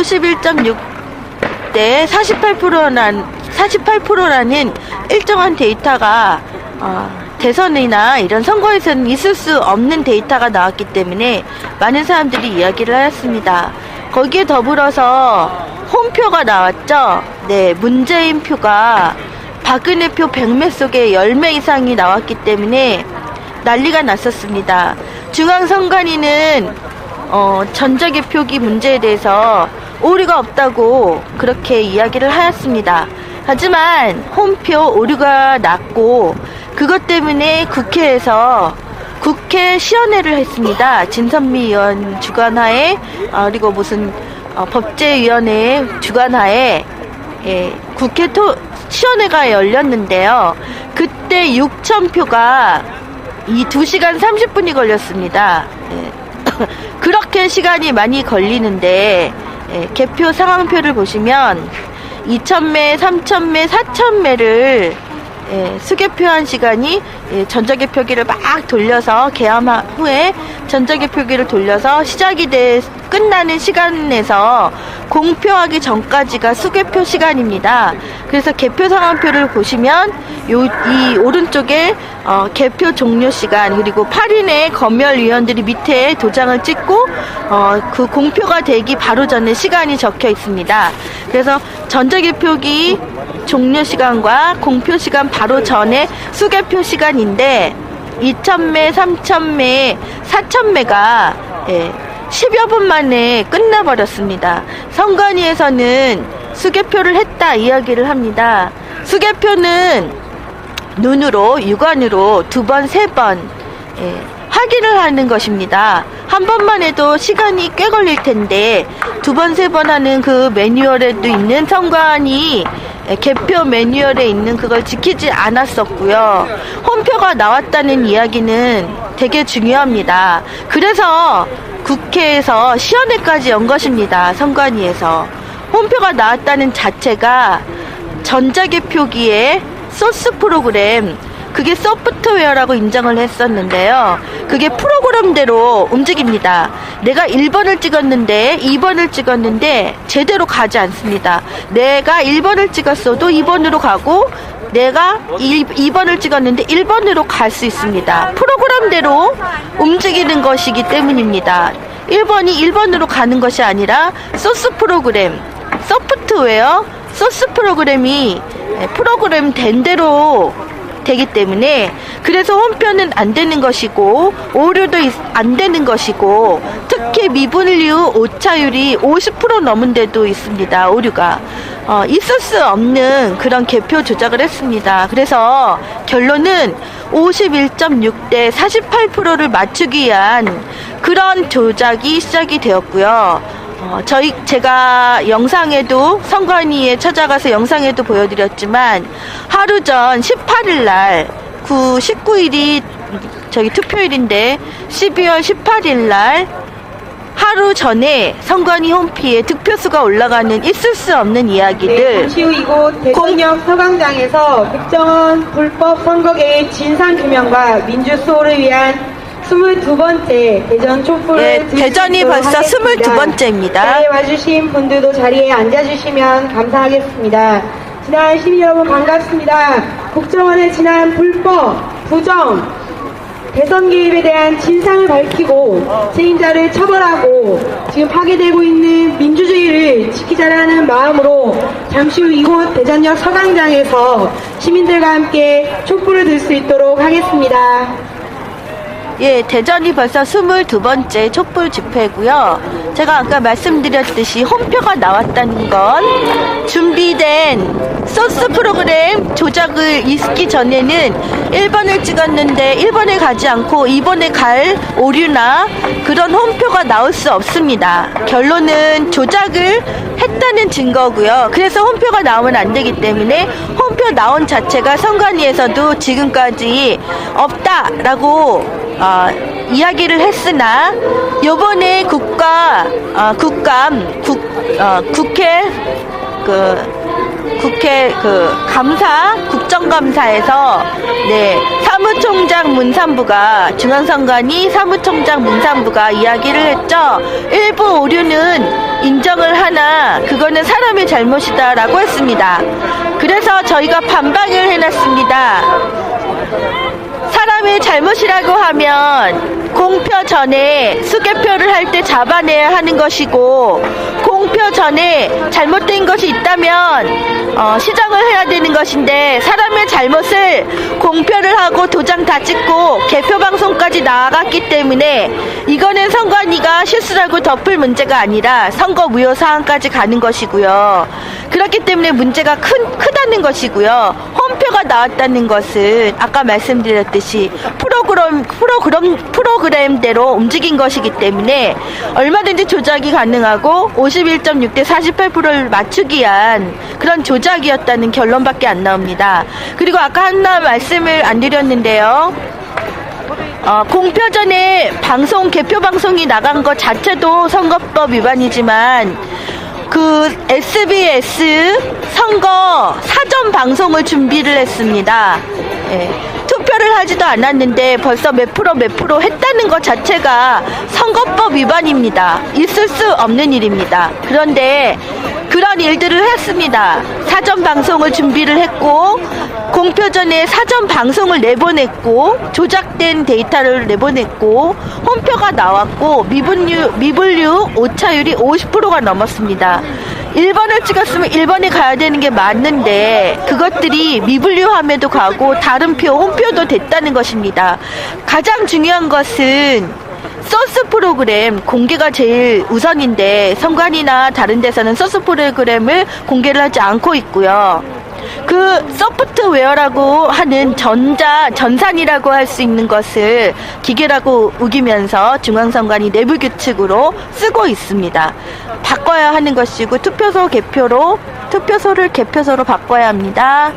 51.6대 48%라는 일정한 데이터가 대선이나 이런 선거에서는 있을 수 없는 데이터가 나왔기 때문에 많은 사람들이 이야기를 하였습니다. 거기에 더불어서 홈표가 나왔죠. 네, 문재인 표가 박근혜 표 100매 속에 10매 이상이 나왔기 때문에 난리가 났었습니다. 중앙선관위는 전자개 표기 문제에 대해서 오류가 없다고 그렇게 이야기를 하였습니다. 하지만 홈표 오류가 났고 그것 때문에 국회에서 국회 시연회를 했습니다. 진선미 의원 주관하에 그리고 무슨 법제위원회 주관하에 국회 시연회가 열렸는데요. 그때 6,000표가 이 2시간 30분이 걸렸습니다. 그렇게 시간이 많이 걸리는데 개표 상황표를 보시면 2,000매, 3,000매, 4,000매를 수개표한 시간이 전자개표기를 막 돌려서 개함 후에 전자개표기를 돌려서 시작이 끝나는 시간에서 공표하기 전까지가 수개표 시간입니다. 그래서 개표 상황표를 보시면 이 오른쪽에 개표 종료 시간 그리고 8인의 검열위원들이 밑에 도장을 찍고 그 공표가 되기 바로 전에 시간이 적혀 있습니다. 그래서 전자개표기 종료 시간과 공표 시간 바로 전에 수개표 시간인데 2,000매, 3,000매, 4,000매가 10여 분 만에 끝나버렸습니다. 선관위에서는 수개표를 했다 이야기를 합니다. 수개표는 눈으로 육안으로 2번, 3번 확인을 하는 것입니다. 한 번만 해도 시간이 꽤 걸릴 텐데 2번, 3번 하는 그 매뉴얼에도 있는 선관위 개표 매뉴얼에 있는 그걸 지키지 않았었고요. 홈표가 나왔다는 이야기는 되게 중요합니다. 그래서 국회에서 시연회까지 연 것입니다. 선관위에서 홈표가 나왔다는 자체가 전자개표기의 소스 프로그램 그게 소프트웨어라고 인정을 했었는데요. 그게 프로그램대로 움직입니다. 내가 1번을 찍었는데 2번을 찍었는데 제대로 가지 않습니다. 내가 1번을 찍었어도 2번으로 가고 내가 2번을 찍었는데 1번으로 갈 수 있습니다. 프로그램대로 움직이는 것이기 때문입니다. 1번이 1번으로 가는 것이 아니라 소스 프로그램, 소프트웨어, 소스 프로그램이 프로그램 된 대로 되기 때문에 그래서 홈표는 안 되는 것이고 오류도 안 되는 것이고 특히 미분류 오차율이 50% 넘은 데도 있습니다. 오류가 있을 수 없는 그런 개표 조작을 했습니다. 그래서 결론은 51.6대 48%를 맞추기 위한 그런 조작이 시작이 되었고요. 제가 영상에도 선관위에 찾아가서 영상에도 보여드렸지만 하루 전 18일날 19일이 투표일인데 12월 18일날 하루 전에 선관위 홈피에 득표수가 올라가는 있을 수 없는 이야기들 잠시 후 이곳 대전역 서강장에서 국정원 불법 선거개입 진상규명과 민주수호를 위한 22번째 대전 촛불을 대전이 벌써 22번째입니다. 자리에 와주신 분들도 자리에 앉아주시면 감사하겠습니다. 지난 시민 여러분 반갑습니다. 국정원의 지난 불법, 부정, 대선 개입에 대한 진상을 밝히고 책임자를 처벌하고 지금 파괴되고 있는 민주주의를 지키자라는 마음으로 잠시 후 이곳 대전역 서강장에서 시민들과 함께 촛불을 들 수 있도록 하겠습니다. 대전이 벌써 22번째 촛불 집회고요. 제가 아까 말씀드렸듯이 홈표가 나왔다는 건 준비된 소스 프로그램 조작을 있기 전에는 1번을 찍었는데 1번에 가지 않고 2번에 갈 오류나 그런 홈표가 나올 수 없습니다. 결론은 조작을 했다는 증거고요. 그래서 홈표가 나오면 안 되기 때문에 홈표 나온 자체가 선관위에서도 지금까지 없다라고 이야기를 했으나 요번에 국회 국회 국정감사에서 사무총장 문산부가 중앙선관위 사무총장 문산부가 이야기를 했죠. 일부 오류는 인정을 하나 그거는 사람의 잘못이다라고 했습니다. 그래서 저희가 반박을 해놨습니다. 사람의 잘못이라고 하면 공표 전에 수개표를 할 때 잡아내야 하는 것이고, 공표 전에 잘못된 것이 있다면 시정을 해야 되는 것인데, 사람의 잘못을 공표를 하고 도장 다 찍고 개표 방송까지 나갔기 때문에 이거는 선관위가 실수라고 덮을 문제가 아니라 선거 무효 사항까지 가는 것이고요. 그렇기 때문에 문제가 크다는 것이고요. 홈표가 나왔다는 것은 아까 말씀드렸듯이 프로그램대로 움직인 것이기 때문에 얼마든지 조작이 가능하고 51.6대 48%를 맞추기 위한 그런 조작이었다는 결론밖에 안 나옵니다. 그리고 아까 하나 말씀을 안 드렸는데요. 공표 전에 개표 방송이 나간 것 자체도 선거법 위반이지만 SBS 선거 사전 방송을 준비를 했습니다. 투표를 하지도 않았는데 벌써 몇 프로 했다는 것 자체가 선거법 위반입니다. 있을 수 없는 일입니다. 그런데 그런 일들을 했습니다. 사전 방송을 준비를 했고, 공표 전에 사전 방송을 내보냈고, 조작된 데이터를 내보냈고, 홈표가 나왔고, 미분류 오차율이 50%가 넘었습니다. 1번을 찍었으면 1번에 가야 되는 게 맞는데 그것들이 미분류함에도 가고 다른 홈표도 됐다는 것입니다. 가장 중요한 것은 소스 프로그램 공개가 제일 우선인데 선관위나 다른 데서는 소스 프로그램을 공개를 하지 않고 있고요. 소프트웨어라고 하는 전산이라고 할 수 있는 것을 기계라고 우기면서 중앙선관위 내부 규칙으로 쓰고 있습니다. 바꿔야 하는 것이고 투표소를 개표소로 바꿔야 합니다.